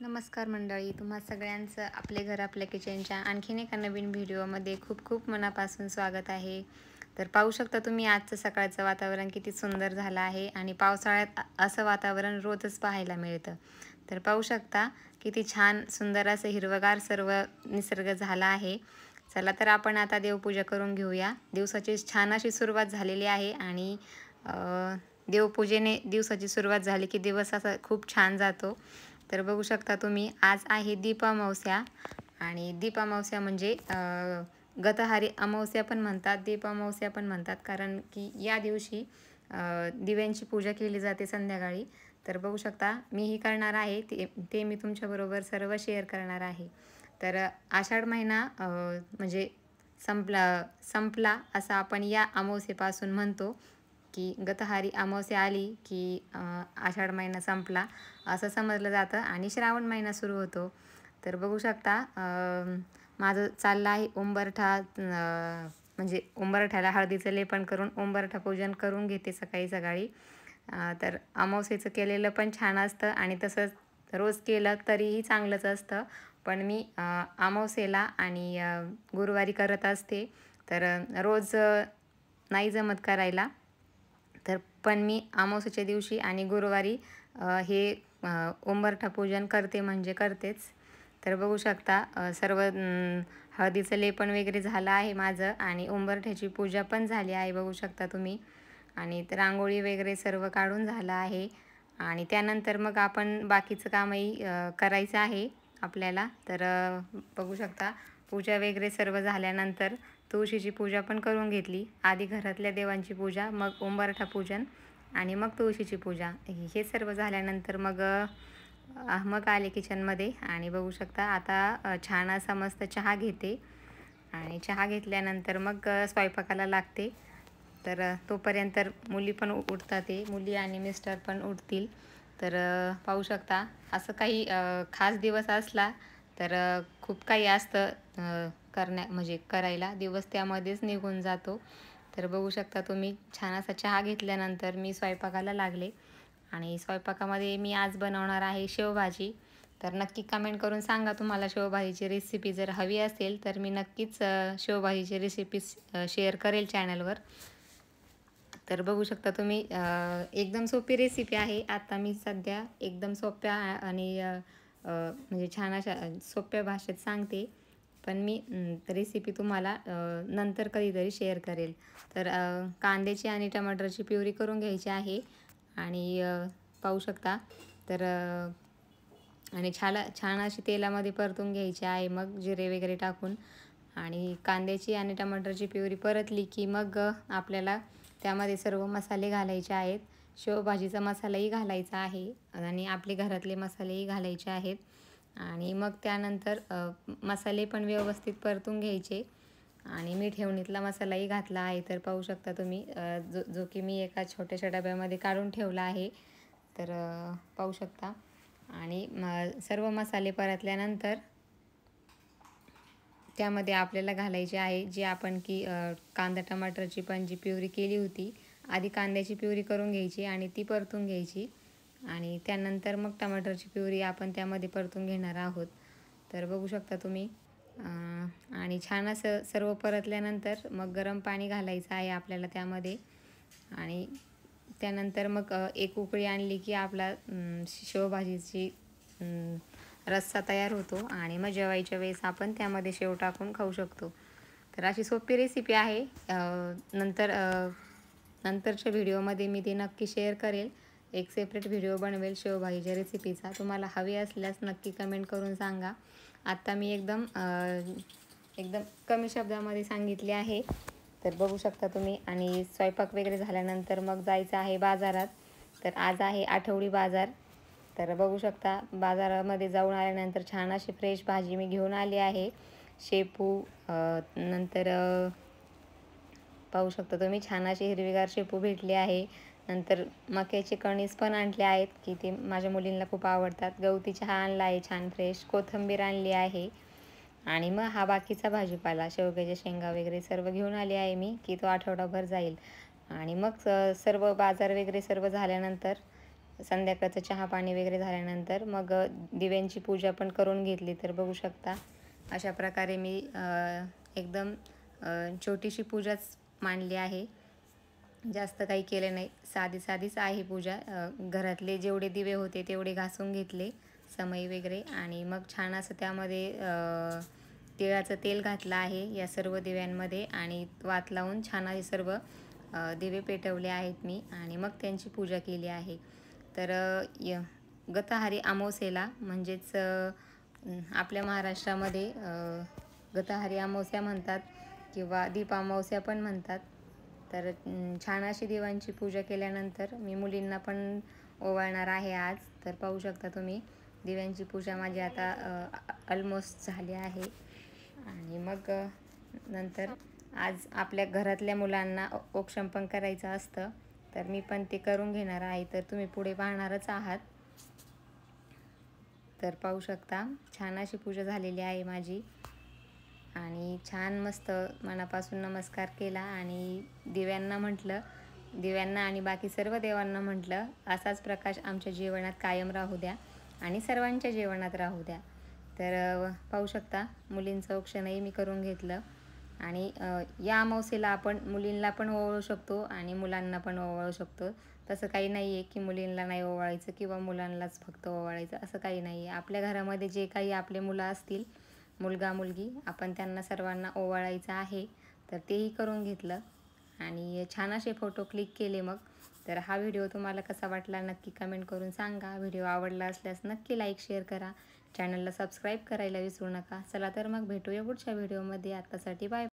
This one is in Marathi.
नमस्कार मंडळी, तुम्हा सगळ्यांचं आपले घर आपल्या किचनच्या आणखीन एका नवीन व्हिडिओमध्ये खूप खूप मनापासून स्वागत आहे. तर पाहू शकता तुम्ही आजचं सकाळचं वातावरण किती सुंदर झालं आहे आणि पावसाळ्यात असं वातावरण रोजच पाहायला मिळतं. तर पाहू शकता किती छान सुंदर असं हिरवगार सर्व निसर्ग झाला आहे. चला तर आपण आता देवपूजा करून घेऊया. दिवसाची छान अशी सुरुवात झालेली आहे आणि देवपूजेने दिवसाची सुरुवात झाली की दिवस असा खूप छान जातो. तर बघू शकता तुम्ही आज आहे दीपामावस्या आणि दीपामावस्या म्हणजे गतहारी अमावस्या पण म्हणतात, दीपामावस्या पण म्हणतात, कारण की या दिवशी दिव्यांची पूजा केली जाते संध्याकाळी. तर बघू शकता मीही करणार आहे, ते मी तुमच्याबरोबर सर्व शेअर करणार आहे. तर आषाढ महिना म्हणजे संपला असं आपण या अमावस्येपासून म्हणतो की गतहारी अमावस्या आली की आषाढ महिना संपला असं समजलं जातं आणि श्रावण महिना सुरू होतो. तर बघू शकता माझं चाललं आहे उंबरठा, म्हणजे उंबरठ्याला हळदीचं लेपन करून उंबरठा पूजन करून घेते सकाळी सकाळी. तर अमावस्येचं केलेलं पण छान असतं आणि तसंच रोज केलं तरीही चांगलंच असतं. पण मी अमावस्येला आणि गुरुवारी करत असते. तर रोज नाही जमत करायला. तर पण मी अमावस्येच्या दिवशी आणि गुरुवारी हे उंबरठा पूजन करते म्हणजे करतेच. तर बघू शकता सर्व हळदीचं लेपन वगैरे झालं आहे माझं आणि उंबरठ्याची पूजा पण झाली आहे बघू शकता तुम्ही. आणि रांगोळी वगैरे सर्व काढून झालं आहे आणि त्यानंतर मग आपण बाकीचं कामही करायचं आहे आपल्याला. तर बघू शकता पूजा वगैरे सर्व झाल्यानंतर तुळशीची पूजा पण करून घेतली. आधी घरातल्या देवांची पूजा, मग उंबरठा पूजन आणि मग तुळशीची पूजा. हे सर्व झाल्यानंतर मग आले किचनमध्ये आणि बघू शकता आता छान असा मस्त चहा घेते आणि चहा घेतल्यानंतर मग स्वयंपाकाला लागते. तर तोपर्यंत मुली पण उठतात, मुली आणि मिस्टर पण उठतील. तर पाहू शकता असं काही खास दिवस असला तर खूप काही असतं म्हणजे करायला, दिवस त्यामध्येच निघून जातो. तर बघू शकता तुम्ही छान असा चहा घेतल्यानंतर मी स्वयंपाकाला लागले आणि स्वयंपाकामध्ये मी आज बनवणार आहे शेवभाजी. तर नक्की कमेंट करून सांगा तुम्हाला शेवभाजीची रेसिपी जर हवी असेल तर मी नक्कीच शेवभाजीची रेसिपी शेअर करेल चॅनलवर. तर बघू शकता तुम्ही एकदम सोपी रेसिपी आहे. आता मी सध्या एकदम सोप्या आणि म्हणजे छान अशा सोप्या भाषेत सांगते, पण मी रेसिपी तुम्हाला नंतर कधीतरी शेअर करेल. तर कांद्याची आणि टमाटरची प्युरी करून घ्यायची आहे आणि पाहू शकता तर आणि छान अशी तेलामध्ये परतून घ्यायची आहे, मग जिरे वगैरे टाकून. आणि कांद्याची आणि टमाटरची प्युरी परतली की मग आपल्याला त्यामध्ये सर्व मसाले घालायचे आहेत. शेवभाजीचा मसालाही घालायचा आहे आणि आपले घरातले मसालेही घालायचे आहेत आणि मग त्यानंतर मसाले पण व्यवस्थित परतून घ्यायचे आणि मी ठेवणीतला मसालाही घातला आहे. तर पाहू शकता तुम्ही जो की मी एका छोट्याशा डब्यामध्ये काढून ठेवला आहे. तर पाहू शकता आणि सर्व मसाले परतल्यानंतर त्यामध्ये आपल्याला घालायचे आहे जी आपण कांदा टमाटरची पण जी प्युरी केली होती, आधी कांद्याची प्युरी करून घ्यायची आणि ती परतून घ्यायची आणि त्यानंतर मग टमाटरची प्युरी आपण त्यामध्ये परतून घेणार आहोत. तर बघू शकता तुम्ही आणि छान असं सर्व परतल्यानंतर मग गरम पाणी घालायचं आहे आपल्याला त्यामध्ये आणि त्यानंतर मग एक उकळी आणली की आपला शेवभाजीची रस्सा तयार होतो आणि मग जेवायच्या वेळेस आपण त्यामध्ये शेव टाकून खाऊ शकतो. तर अशी सोपी रेसिपी आहे. नंतरच्या व्हिडिओमध्ये मी ती नक्की शेअर करेल. एक सेपरेट व्हिडिओ बनवेल शेवभाजीच्या रेसिपीचा. तुम्हाला हवी असल्यास नक्की कमेंट करून सांगा. आत्ता मी एकदम कमी शब्दामध्ये सांगितले आहे. तर बघू शकता तुम्ही आणि स्वयंपाक वगैरे झाल्यानंतर मग जायचं आहे बाजारात. तर आज आहे आठवडी बाजार. तर बघू शकता बाजारामध्ये जाऊन आल्यानंतर छान अशी फ्रेश भाजी मी घेऊन आली आहे. शेपू नंतर पाहू शकता तुम्ही छान अशी हिरवीगार शेपू भेटली आहे. नंतर मक्याचे कणीस पण आणले आहेत की ते माझ्या मुलींना खूप आवडतात. गवती चहा आणला आहे छान फ्रेश, कोथिंबीर आणली आहे आणि मग हा बाकीचा भाजीपाला शेवग्याच्या शेंगा वगैरे सर्व घेऊन आली आहे मी की तो आठवडाभर जाईल. आणि मग सर्व बाजार वगैरे सर्व झाल्यानंतर संध्याकाळचं चहा पाणी वगैरे झाल्यानंतर मग दिव्यांची पूजा पण करून घेतली. तर बघू शकता अशा प्रकारे मी एकदम छोटीशी पूजाच मांडली आहे. जास्त काही केलं नाही, साधीच आहे पूजा. घरातले जेवढे दिवे होते तेवढे घासून घेतले, समई वगैरे, आणि मग छान असं त्यामध्ये तिळाचं तेल घातलं आहे या सर्व दिव्यांमध्ये आणि वात लावून छान असे सर्व दिवे पेटवले आहेत मी आणि मग त्यांची पूजा केली आहे. तर गतहारी अमावस्येला म्हणजेच आपल्या महाराष्ट्रामध्ये गतहारी अमावस्या म्हणतात किंवा दीप अमावस्या पण म्हणतात. तर छान अशी देवांची पूजा केल्यानंतर मी मुलींना पण ओवाळणार आहे आज. तर पाहू शकता तुम्ही दिव्यांची पूजा माझी आता ऑलमोस्ट झाली आहे. आणि मग नंतर आज आपल्या घरातल्या मुलांना औक्षण पण करायचं असतं, तर मी पण ते करून घेणार आहे. तर तुम्ही पुढे पाहणारच आहात. तर पाहू शकता छान अशी पूजा झालेली आहे माझी आणि छान मस्त मनापासून नमस्कार केला आणि दिव्यांना आणि बाकी सर्व देवांना म्हटलं असाच प्रकाश आमच्या जीवनात कायम राहू द्या आणि सर्वांच्या जीवनात राहू द्या. तर पाहू शकता मुलींचं औक्षणही मी करून घेतलं आणि या अमावस्येला आपण मुलींना पण ओवाळू शकतो आणि मुलांना पण ओवाळू शकतो. तसं काही नाही आहे की मुलींना नाही ओवाळायचं किंवा मुलांनाच फक्त ओवाळायचं, असं काही नाही आहे. आपल्या घरामध्ये जे काही आपले मुलं असतील, मुलगा मुलगी, आपण त्यांना सर्वांना ओवाळायचं आहे. तर तेही करून घेतलं आणि छान असे फोटो क्लिक केले. मग तर हा व्हिडिओ तुम्हाला कसा वाटला नक्की कमेंट करून सांगा. व्हिडिओ आवडला असल्यास नक्की लाईक शेअर करा. चॅनलला सबस्क्राईब करायला विसरू नका. चला तर मग भेटूया पुढच्या व्हिडिओमध्ये. आतासाठी बाय.